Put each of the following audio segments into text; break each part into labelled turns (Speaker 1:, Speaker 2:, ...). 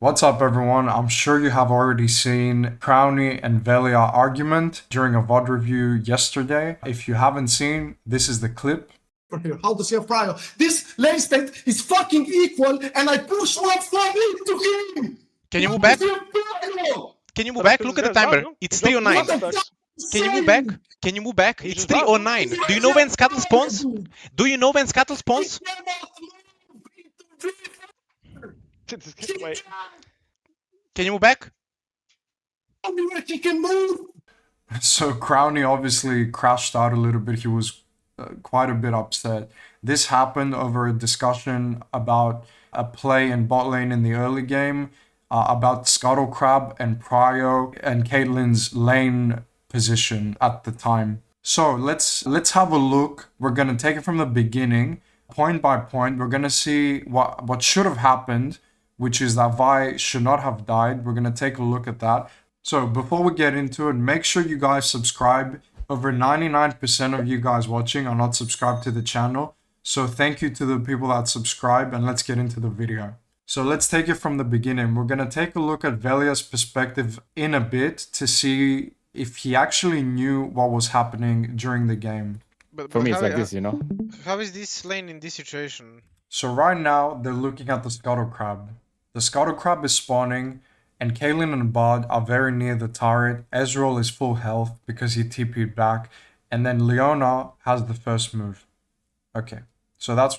Speaker 1: What's up everyone? I'm sure you have already seen Crownie and Velja argument during a VOD review yesterday. If you haven't seen, this is the clip.
Speaker 2: How to see a Prio? This lane state is fucking equal and I push one flag into him!
Speaker 3: Can you move back? Can you move back? Look at the timer. It's 309. Can you move back? Can you move back? It's 309. Do you know when Scuttle spawns? Do you know when Scuttle spawns?
Speaker 4: Wait.
Speaker 3: Can you move back?
Speaker 2: Tell me where he can move!
Speaker 1: So Crownie obviously crashed out a little bit. He was quite a bit upset. This happened over a discussion about a play in bot lane in the early game, about Scuttle Crab and Prio and Caitlyn's lane position at the time. So let's have a look. We're gonna take it from the beginning, point by point. We're gonna see what should have happened, which is that Vi should not have died. We're gonna take a look at that. So before we get into it, make sure you guys subscribe. Over 99% of you guys watching are not subscribed to the channel. So thank you to the people that subscribe, and let's get into the video. So let's take it from the beginning. We're gonna take a look at Velja's perspective in a bit to see if he actually knew what was happening during the game.
Speaker 3: But
Speaker 5: For me, it's like this, you know?
Speaker 3: How is this lane in this situation?
Speaker 1: So right now, they're looking at the Scuttle Crab. The Scuttle Crab is spawning, and Caitlyn and Bod are very near the turret. Ezreal is full health because he TP'd back, and then Leona has the first move. Okay, so that's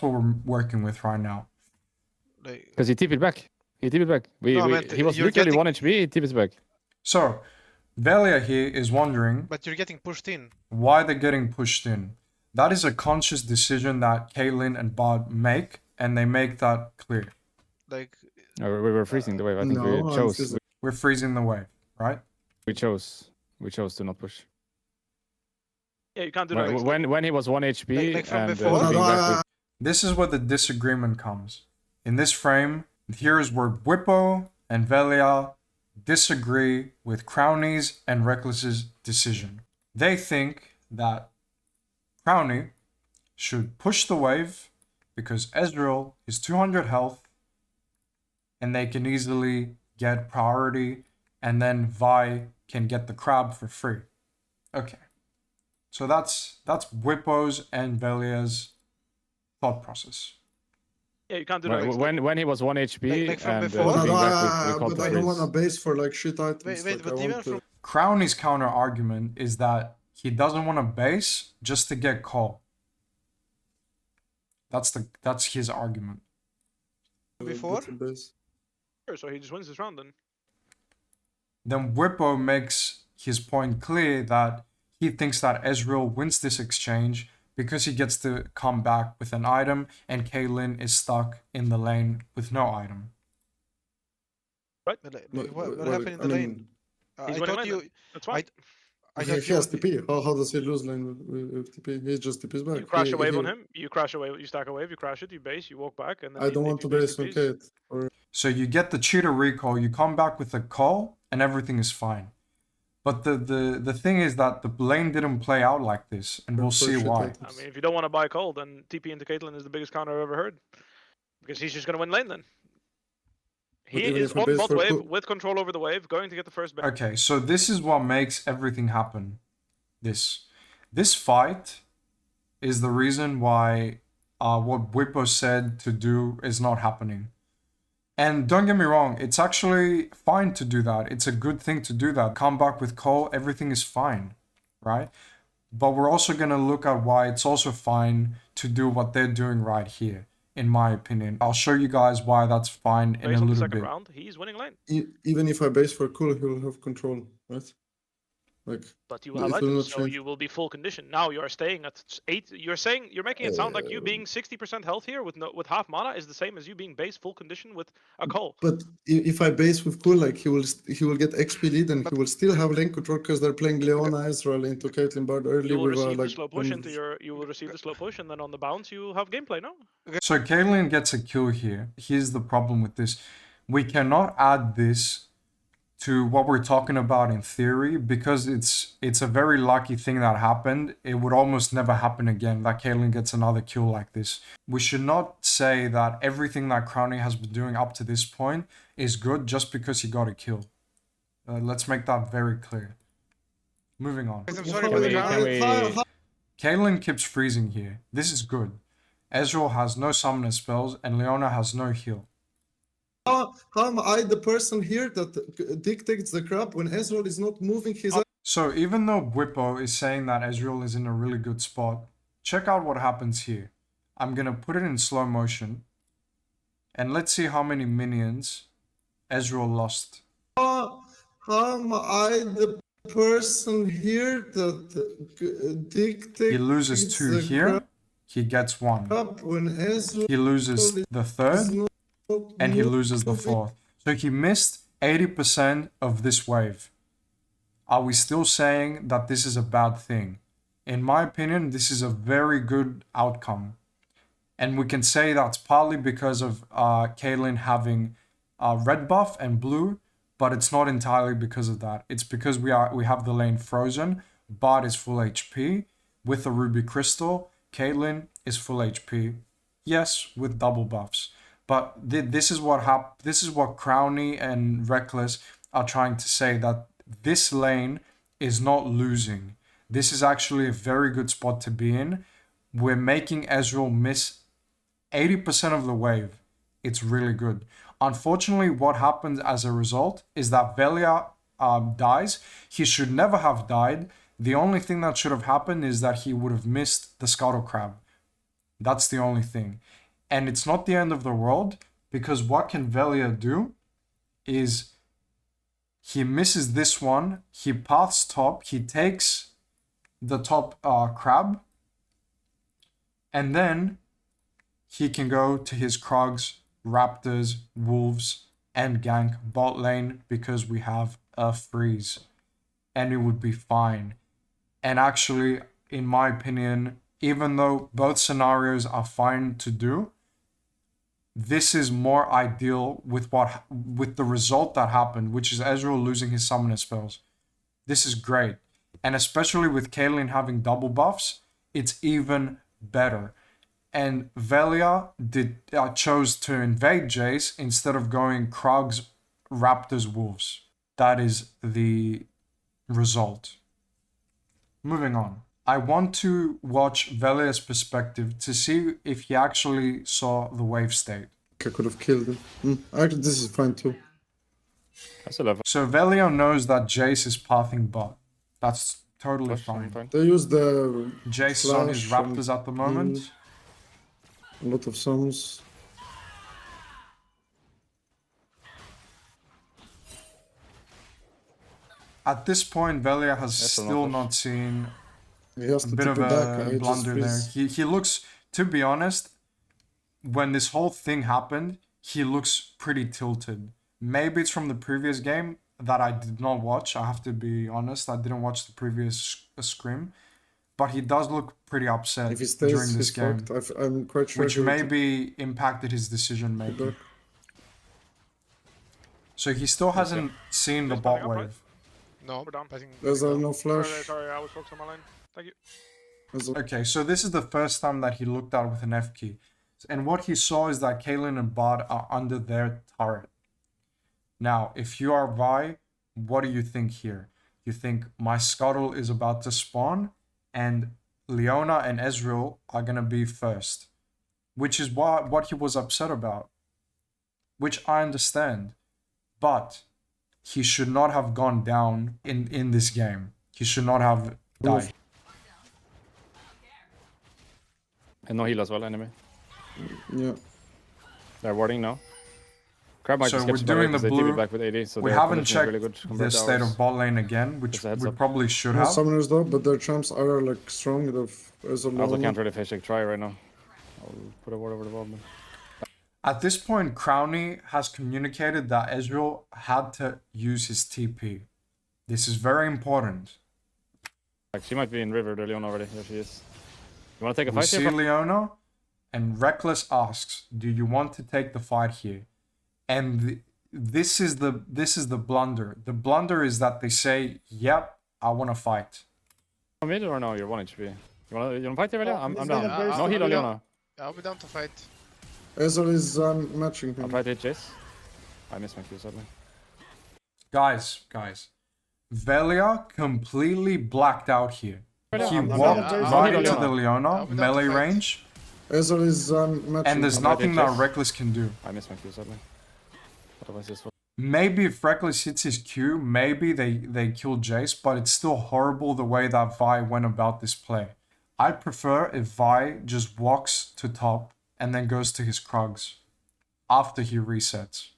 Speaker 1: what we're working with right now.
Speaker 5: Because he TP'd back. He TP'd back. He was
Speaker 3: you're
Speaker 5: literally
Speaker 3: getting-
Speaker 5: 1 HP, he TP'd back.
Speaker 1: So Velja here is wondering
Speaker 3: But you're getting pushed in.
Speaker 1: why they're getting pushed in. That is a conscious decision that Caitlyn and Bod make, and they make that clear.
Speaker 3: Like,
Speaker 5: No, we were freezing the wave. I think
Speaker 2: No,
Speaker 5: we
Speaker 2: I'm
Speaker 5: chose.
Speaker 2: freezing.
Speaker 1: We're freezing the wave, right?
Speaker 5: We chose to not push.
Speaker 4: Yeah, you can't do that.
Speaker 5: When he was 1 HP
Speaker 3: Like from
Speaker 5: and
Speaker 3: before?
Speaker 5: being back with
Speaker 1: This is where the disagreement comes. In this frame, here is where Whippo and Velja disagree with Crownies and Rekkles' decision. They think that Crownie should push the wave because Ezreal is 200 health and they can easily get priority, and then Vi can get the crab for free. Okay. So that's Whippo's and Velja's thought process.
Speaker 4: Yeah, you can't do that.
Speaker 5: when he was 1 HP
Speaker 3: Like from
Speaker 5: and
Speaker 3: before?
Speaker 5: being back, we called
Speaker 2: But
Speaker 5: the
Speaker 2: I don't want
Speaker 5: freeze.
Speaker 2: a base for like shit items.
Speaker 3: wait,
Speaker 2: like,
Speaker 3: but
Speaker 2: I
Speaker 3: even
Speaker 2: want
Speaker 3: from...
Speaker 1: Crownie's counter argument is that he doesn't want a base just to get call. That's his argument.
Speaker 3: Before?
Speaker 2: get a base.
Speaker 4: So he just wins this round then.
Speaker 1: Then Whippo makes his point clear that he thinks that Ezreal wins this exchange because he gets to come back with an item and Caitlyn is stuck in the lane with no item.
Speaker 4: Right?
Speaker 3: But like,
Speaker 2: But-
Speaker 3: what
Speaker 2: well,
Speaker 3: happened in
Speaker 2: I
Speaker 3: the
Speaker 2: mean,
Speaker 3: lane? I
Speaker 4: He's winning
Speaker 3: thought
Speaker 4: lane
Speaker 3: you...
Speaker 4: then. That's fine.
Speaker 3: I
Speaker 2: He
Speaker 3: thought
Speaker 2: has
Speaker 3: you...
Speaker 2: TP. How does he lose lane with TP? He just TP's back.
Speaker 4: You crash a wave
Speaker 2: He-
Speaker 4: on him, you crash a wave, you stack a wave, you crash it, you base, you walk back, and then
Speaker 2: I don't want to base on Cait.
Speaker 1: So you get the cheater recall, you come back with a call, and everything is fine. But the thing is that the lane didn't play out like this, and we'll see why.
Speaker 4: I mean, if you don't want to buy cold, then TP into Caitlyn is the biggest counter I've ever heard. Because he's just going to win lane then. He
Speaker 2: even
Speaker 4: is
Speaker 2: if we
Speaker 4: on
Speaker 2: base
Speaker 4: bot
Speaker 2: for
Speaker 4: wave,
Speaker 2: cool-
Speaker 4: with control over the wave, going to get the first base.
Speaker 1: Okay, so this is what makes everything happen. This fight is the reason why what Whippo said to do is not happening. And don't get me wrong, it's actually fine to do that. It's a good thing to do that. Come back with Cole, everything is fine, right? But we're also going to look at why it's also fine to do what they're doing right here, in my opinion. I'll show you guys why that's fine in
Speaker 4: Based
Speaker 1: a
Speaker 4: on the
Speaker 1: little
Speaker 4: second
Speaker 1: bit.
Speaker 4: round, he's winning lane.
Speaker 2: Even if I base for cool, he will have control, right? Like,
Speaker 4: But you will
Speaker 2: It
Speaker 4: have
Speaker 2: will
Speaker 4: items,
Speaker 2: not
Speaker 4: so
Speaker 2: change.
Speaker 4: you will be full condition. Now you are staying at 8. You're making it sound like you being 60% health here with half mana is the same as you being base full condition with a call.
Speaker 2: but if I base with cool, like he will get XP lead and he will still have lane control because they're playing Leona Ezreal into Caitlyn Bard early
Speaker 4: You will
Speaker 2: with
Speaker 4: receive the
Speaker 2: like.
Speaker 4: slow push into your. You will receive the slow push, and then on the bounce you have gameplay. No.
Speaker 1: So Caitlyn gets a kill here. Here's the problem with this. We cannot add this to what we're talking about in theory, because it's a very lucky thing that happened. It would almost never happen again that Caitlyn gets another kill like this. We should not say that everything that Crownie has been doing up to this point is good just because he got a kill. Let's make that very clear. Moving on.
Speaker 3: I'm sorry for the
Speaker 5: Can we...
Speaker 1: Caitlyn keeps freezing here. This is good. Ezreal has no summoner spells and Leona has no heal.
Speaker 2: How am I the person here that dictates the crap when Ezreal is not moving his...
Speaker 1: So even though Bwipo is saying that Ezreal is in a really good spot, check out what happens here. I'm gonna put it in slow motion. And let's see how many minions Ezreal lost.
Speaker 2: How am I the person here that dictates...
Speaker 1: He loses 2 here. He gets 1.
Speaker 2: When Ezreal
Speaker 1: He loses the 3rd. And he loses the 4th. So he missed 80% of this wave. Are we still saying that this is a bad thing? In my opinion, this is a very good outcome. And we can say that's partly because of Caitlyn having red buff and blue, but it's not entirely because of that. It's because we have the lane frozen, Bard is full HP. With the Ruby Crystal, Caitlyn is full HP. Yes, with double buffs. But this is what Crownie and Rekkles are trying to say, that this lane is not losing. This is actually a very good spot to be in. We're making Ezreal miss 80% of the wave. It's really good. Unfortunately, what happens as a result is that Velja dies. He should never have died. The only thing that should have happened is that he would have missed the Scuttle Crab. That's the only thing. And it's not the end of the world, because what can Velja do is he misses this one, he paths top, he takes the top crab, and then he can go to his Krogs, Raptors, Wolves, and gank bot lane because we have a freeze. And it would be fine. And actually, in my opinion, even though both scenarios are fine to do, this is more ideal with the result that happened, which is Ezreal losing his summoner spells. This is great. And especially with Caitlyn having double buffs, it's even better. And Velja chose to invade Jace instead of going Krogs, Raptors, Wolves. That is the result. Moving on. I want to watch Velja's perspective to see if he actually saw the wave state.
Speaker 2: I could have killed him. Actually, this is fine too.
Speaker 5: That's a level.
Speaker 1: So Velja knows that Jace is pathing bot. That's totally fine.
Speaker 2: They use the
Speaker 1: Jace is on his Raptors at the moment.
Speaker 2: A lot of summons.
Speaker 1: At this point, Velja has still not seen
Speaker 2: He has to
Speaker 1: a bit of a blunder there. He looks, to be honest, when this whole thing happened, he looks pretty tilted. Maybe it's from the previous game that I did not watch. I have to be honest. I didn't watch the previous scrim. But he does look pretty upset
Speaker 2: If he stays,
Speaker 1: during this game.
Speaker 2: I'm quite sure.
Speaker 1: Which maybe impacted his decision making. So he still hasn't seen the bot
Speaker 4: up,
Speaker 1: wave.
Speaker 4: right? No, we're done. I think
Speaker 2: There's no flash.
Speaker 4: Sorry, I was focused on my line. Thank you.
Speaker 1: Okay, so this is the first time that he looked out with an F key. And what he saw is that Caitlyn and Bard are under their turret. Now, if you are Vi, what do you think here? You think my Scuttle is about to spawn and Leona and Ezreal are going to be first. Which is what he was upset about. Which I understand. But he should not have gone down in this game. He should not have died.
Speaker 5: And no heal as well, enemy.
Speaker 2: Yeah.
Speaker 5: They're warding now. Crab might
Speaker 1: So
Speaker 5: just
Speaker 1: we're
Speaker 5: get
Speaker 1: doing the blue.
Speaker 5: back with 80, so
Speaker 1: We
Speaker 5: their
Speaker 1: haven't
Speaker 5: condition is
Speaker 1: checked
Speaker 5: really good
Speaker 1: the
Speaker 5: compared to
Speaker 1: state
Speaker 5: ours.
Speaker 1: of bot lane again, which
Speaker 5: Just a heads
Speaker 1: we
Speaker 5: up.
Speaker 1: probably should
Speaker 2: No
Speaker 1: have.
Speaker 2: summoners though, but their champs are like strong. There's a
Speaker 5: I also
Speaker 2: lot.
Speaker 5: can't really face check try right now. I'll put a ward over the wall.
Speaker 1: At this point, Crownie has communicated that Ezreal had to use his TP. This is very important.
Speaker 5: Like, she might be in river, the Leon already. There she is. You want to take a
Speaker 1: We
Speaker 5: fight
Speaker 1: see
Speaker 5: here?
Speaker 1: Leona, and Rekkles asks, do you want to take the fight here? And this is the blunder. The blunder is that they say, "Yep, I want to fight."
Speaker 5: Mid or no? You're 1 HP. You wanna fight there, Velja? I'm
Speaker 2: he's
Speaker 5: down.
Speaker 2: gonna
Speaker 5: No heal on Leona.
Speaker 6: I'll be down to fight.
Speaker 2: Ezreal is matching
Speaker 5: I'll
Speaker 2: him.
Speaker 5: fight Chase. I missed my Q sadly.
Speaker 1: Guys, Velja completely blacked out here.
Speaker 5: Velja,
Speaker 1: He
Speaker 5: I'm
Speaker 1: walked
Speaker 5: down.
Speaker 1: right
Speaker 5: No
Speaker 1: into
Speaker 5: heal
Speaker 1: the
Speaker 5: on
Speaker 1: Leona
Speaker 6: I'll be down to
Speaker 1: melee
Speaker 6: fight.
Speaker 1: range,
Speaker 2: Ezreal is matching
Speaker 1: and there's
Speaker 2: him.
Speaker 1: nothing that
Speaker 5: Chase.
Speaker 1: Rekkles can do.
Speaker 5: I missed my Q sadly. Otherwise this was...
Speaker 1: Maybe if Rekkles hits his Q, maybe they kill Jace, but it's still horrible the way that Vi went about this play. I prefer if Vi just walks to top and then goes to his Krugs after he resets.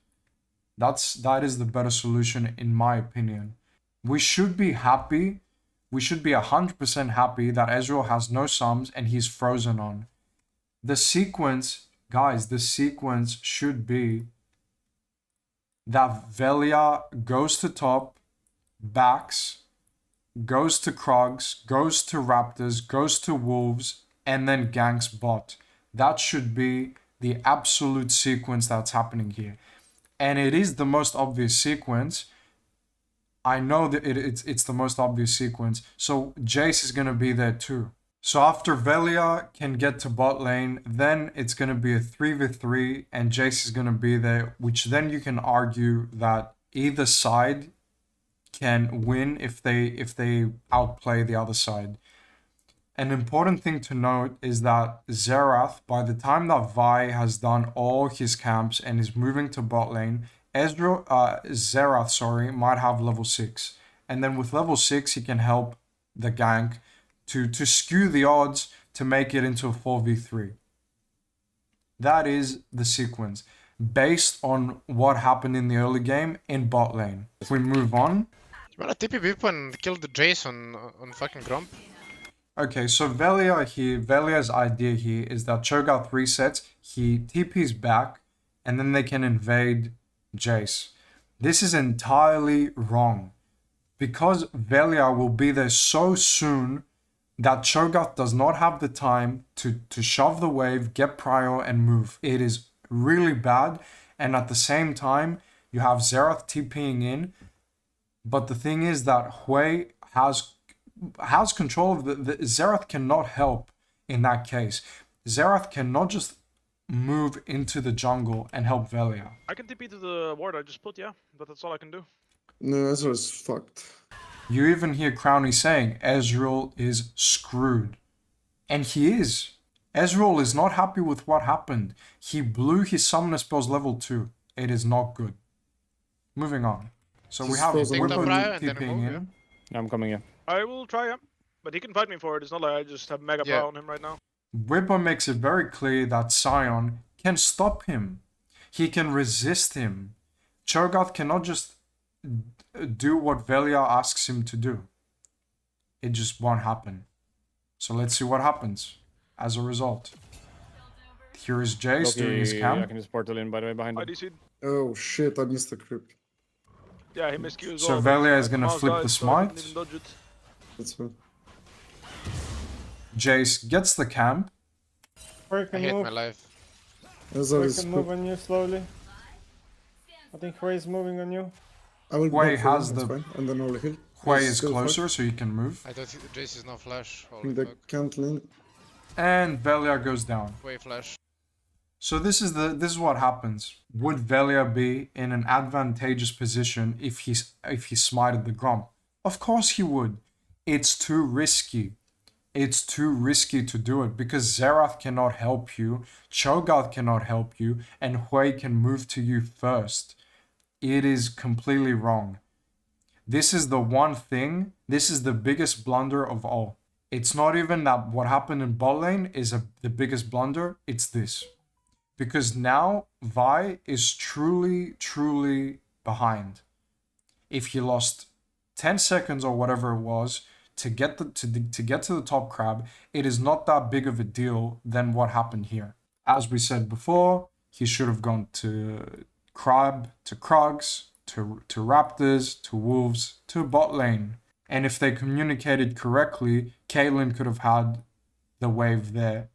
Speaker 1: That is the better solution in my opinion. We should be happy. We should be 100% happy that Ezreal has no sums and he's frozen on. The sequence, guys, the sequence should be that Velja goes to top, backs, goes to Krugs, goes to Raptors, goes to Wolves, and then ganks bot. That should be the absolute sequence that's happening here. And it is the most obvious sequence. I know that it's the most obvious sequence. So Jace is going to be there too. So after Velja can get to bot lane, then it's going to be a 3v3 and Jace is going to be there, which then you can argue that either side can win if they outplay the other side. An important thing to note is that Xerath, by the time that Vi has done all his camps and is moving to bot lane, Xerath, might have level 6. And then with level 6, he can help the gank to skew the odds to make it into a 4v3. That is the sequence, based on what happened in the early game in bot lane. If we move on.
Speaker 6: You wanna TP Bip and kill the Jace on fucking Grump?
Speaker 1: Okay, so Velja's idea here is that Cho'Gath resets, he TP's back, and then they can invade Jace. This is entirely wrong. Because Velja will be there so soon that Cho'Gath does not have the time to shove the wave, get Prio, and move. It is really bad, and at the same time, you have Xerath TPing in, but the thing is that Hui has control of the Xerath cannot help in that case. Xerath cannot just move into the jungle and help Velja.
Speaker 4: I can TP to the ward I just put, yeah, but that's all I can do.
Speaker 2: No, Ezreal is fucked.
Speaker 1: You even hear Crownie saying Ezreal is screwed. And he is. Ezreal is not happy with what happened. He blew his summoner spells level 2. It is not good. Moving on. So we have
Speaker 2: Take the
Speaker 1: Whipper
Speaker 6: Prio and then
Speaker 1: TPing
Speaker 6: remove,
Speaker 1: in.
Speaker 5: I'm coming here.
Speaker 4: I will try, yeah. But he can fight me for it. It's not like I just have mega power on him right now.
Speaker 1: Whipper makes it very clear that Sion can stop him. He can resist him. Cho'Gath cannot just do what Velja asks him to do. It just won't happen. So let's see what happens as a result. Here is Jace doing his
Speaker 5: I
Speaker 1: camp.
Speaker 5: can just portal in by the way behind
Speaker 4: I
Speaker 5: him.
Speaker 4: DC'd.
Speaker 2: Oh shit, I missed the creep.
Speaker 4: Yeah, he missed Q as
Speaker 1: So
Speaker 4: well.
Speaker 1: Velja
Speaker 4: but
Speaker 1: is gonna
Speaker 4: Mouse
Speaker 1: flip
Speaker 4: died,
Speaker 1: the
Speaker 4: so I didn't
Speaker 1: smite.
Speaker 4: even dodge it.
Speaker 2: That's fine.
Speaker 1: Jace gets the camp.
Speaker 7: Hui
Speaker 6: I
Speaker 7: can
Speaker 6: hate
Speaker 7: move.
Speaker 6: my life.
Speaker 2: Ezreal
Speaker 7: Hui
Speaker 2: is
Speaker 7: can move
Speaker 2: cooked.
Speaker 7: on you slowly. I think Hui is moving on you.
Speaker 2: I will
Speaker 1: Hui
Speaker 2: block for
Speaker 1: has
Speaker 2: him, that's
Speaker 1: the-
Speaker 2: fine. And then I will heal.
Speaker 1: Hui
Speaker 2: He's
Speaker 1: is
Speaker 2: still
Speaker 1: closer,
Speaker 2: fucked.
Speaker 1: so he can move.
Speaker 6: I thought Jace is no flash.
Speaker 2: I
Speaker 6: Holy
Speaker 2: think they
Speaker 6: fuck.
Speaker 2: can't lane.
Speaker 1: And Velja goes down.
Speaker 6: Way flash.
Speaker 1: So this is what happens. Would Velja be in an advantageous position if he smited the Grump? Of course he would. It's too risky. It's too risky to do it because Xerath cannot help you, Cho'Gath cannot help you, and Hui can move to you first. It is completely wrong. This is the one thing, this is the biggest blunder of all. It's not even that what happened in bot lane is the biggest blunder, it's this. Because now Vi is truly behind. If he lost 10 seconds or whatever it was to get to the top crab, it is not that big of a deal than what happened here. As we said before, he should have gone to crab, to Krugs, to Raptors, to Wolves, to bot lane. And if they communicated correctly, Caitlyn could have had the wave there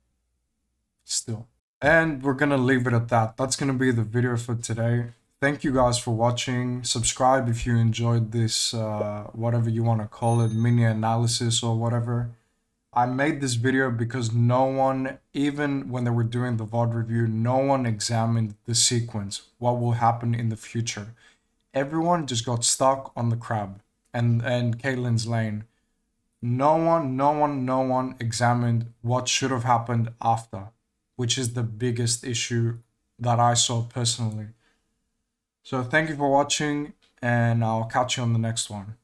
Speaker 1: still. And we're gonna leave it at that. That's gonna be the video for today. thank you guys for watching. Subscribe if you enjoyed this, whatever you want to call it, mini analysis or whatever. I made this video because no one, even when they were doing the VOD review, no one examined the sequence, what will happen in the future. Everyone just got stuck on the crab and Caitlyn's lane. No one examined what should have happened after, which is the biggest issue that I saw personally. So thank you for watching, and I'll catch you on the next one.